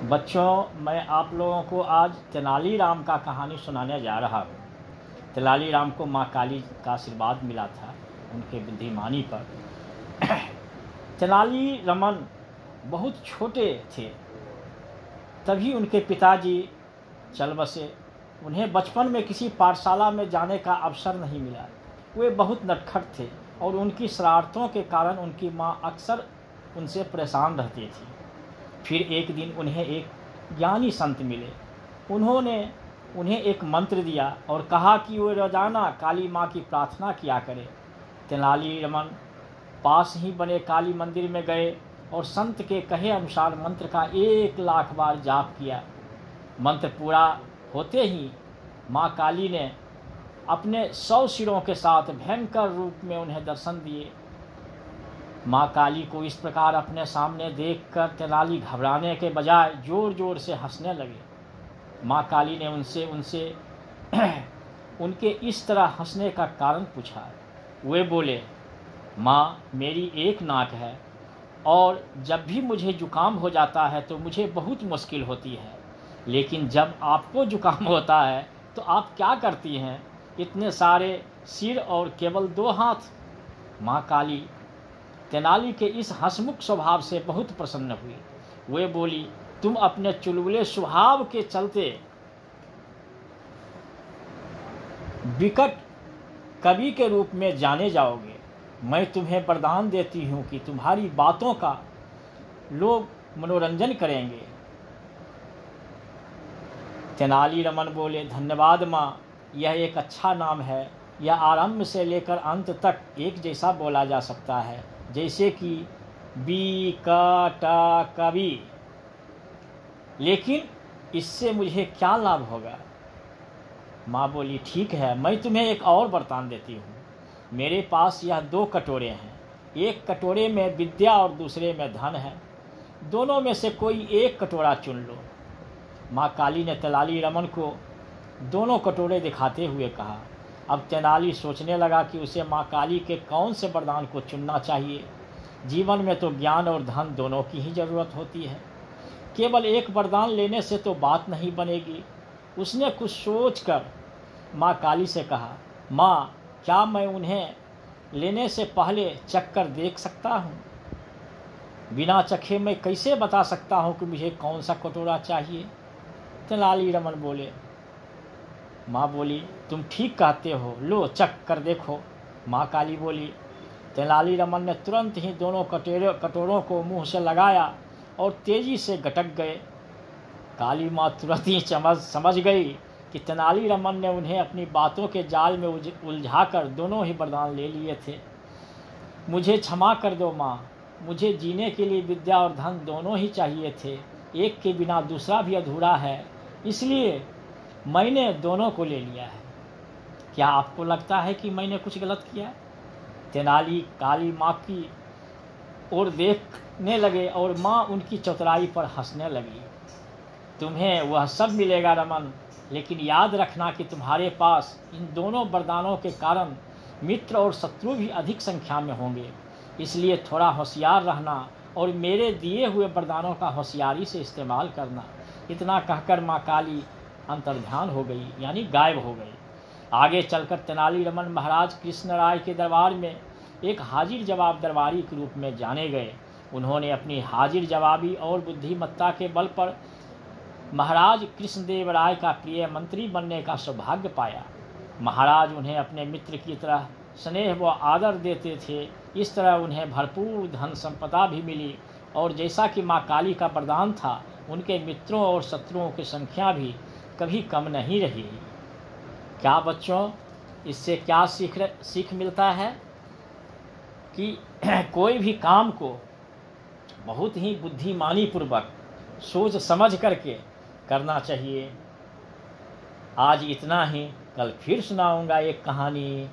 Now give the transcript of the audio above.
बच्चों, मैं आप लोगों को आज तेनालीराम का कहानी सुनाने जा रहा हूँ। तेनालीराम को माँ काली का आशीर्वाद मिला था उनके बुद्धिमानी पर। तेनालीरामन बहुत छोटे थे तभी उनके पिताजी चल बसे। उन्हें बचपन में किसी पाठशाला में जाने का अवसर नहीं मिला। वे बहुत नटखट थे और उनकी शरारतों के कारण उनकी माँ अक्सर उनसे परेशान रहती थी। फिर एक दिन उन्हें एक ज्ञानी संत मिले। उन्होंने उन्हें एक मंत्र दिया और कहा कि वे रोजाना काली माँ की प्रार्थना किया करें। तेनालीरामन पास ही बने काली मंदिर में गए और संत के कहे अनुसार मंत्र का 1,00,000 बार जाप किया। मंत्र पूरा होते ही माँ काली ने अपने 100 सिरों के साथ भयंकर रूप में उन्हें दर्शन दिए। माँ काली को इस प्रकार अपने सामने देखकर तेनाली घबराने के बजाय जोर जोर से हंसने लगे। माँ काली ने उनसे उनके इस तरह हंसने का कारण पूछा। वे बोले, माँ, मेरी एक नाक है और जब भी मुझे जुकाम हो जाता है तो मुझे बहुत मुश्किल होती है, लेकिन जब आपको जुकाम होता है तो आप क्या करती हैं? इतने सारे सिर और केवल 2 हाथ। माँ काली तेनाली के इस हंसमुख स्वभाव से बहुत प्रसन्न हुई। वे बोली, तुम अपने चुलबुले स्वभाव के चलते विकट कवि के रूप में जाने जाओगे। मैं तुम्हें वरदान देती हूँ कि तुम्हारी बातों का लोग मनोरंजन करेंगे। तेनालीरामन बोले, धन्यवाद माँ, यह एक अच्छा नाम है। यह आरंभ से लेकर अंत तक एक जैसा बोला जा सकता है, जैसे कि विकट कवि। लेकिन इससे मुझे क्या लाभ होगा? माँ बोली, ठीक है, मैं तुम्हें एक और वरदान देती हूँ। मेरे पास यह 2 कटोरे हैं। एक कटोरे में विद्या और दूसरे में धन है। दोनों में से कोई एक कटोरा चुन लो। माँ काली ने तेनालीरामन को दोनों कटोरे दिखाते हुए कहा। अब तेनाली सोचने लगा कि उसे माँ काली के कौन से वरदान को चुनना चाहिए। जीवन में तो ज्ञान और धन दोनों की ही जरूरत होती है। केवल एक वरदान लेने से तो बात नहीं बनेगी। उसने कुछ सोचकर माँ काली से कहा, माँ, क्या मैं उन्हें लेने से पहले चख कर देख सकता हूँ? बिना चखे मैं कैसे बता सकता हूँ कि मुझे कौन सा कटोरा चाहिए? तेनालीरामन बोले। माँ बोली, तुम ठीक कहते हो, लो चख कर देखो। माँ काली बोली। तेनालीरामन ने तुरंत ही दोनों कटोरों को मुंह से लगाया और तेजी से गटक गए। काली माँ तुरंत ही समझ गई कि तेनालीरामन ने उन्हें अपनी बातों के जाल में उलझाकर दोनों ही वरदान ले लिए थे। मुझे क्षमा कर दो माँ, मुझे जीने के लिए विद्या और धन दोनों ही चाहिए थे। एक के बिना दूसरा भी अधूरा है, इसलिए मैंने दोनों को ले लिया है। क्या आपको लगता है कि मैंने कुछ गलत किया? तेनाली काली माँ की ओर देखने लगे और माँ उनकी चतुराई पर हंसने लगी। तुम्हें वह सब मिलेगा रमन, लेकिन याद रखना कि तुम्हारे पास इन दोनों वरदानों के कारण मित्र और शत्रु भी अधिक संख्या में होंगे, इसलिए थोड़ा होशियार रहना और मेरे दिए हुए वरदानों का होशियारी से इस्तेमाल करना। इतना कहकर माँ काली अंतर्ध्यान हो गई, यानी गायब हो गई। आगे चलकर तेनालीरामन महाराज कृष्ण राय के दरबार में एक हाजिर जवाब दरबारी के रूप में जाने गए। उन्होंने अपनी हाजिर जवाबी और बुद्धिमत्ता के बल पर महाराज कृष्णदेव राय का प्रिय मंत्री बनने का सौभाग्य पाया। महाराज उन्हें अपने मित्र की तरह स्नेह व आदर देते थे। इस तरह उन्हें भरपूर धन संपदा भी मिली और जैसा कि माँ काली का वरदान था, उनके मित्रों और शत्रुओं की संख्या भी कभी कम नहीं रही। क्या बच्चों, इससे क्या सीख मिलता है कि कोई भी काम को बहुत ही बुद्धिमानी पूर्वक सोच समझ करके करना चाहिए। आज इतना ही, कल फिर सुनाऊंगा एक कहानी।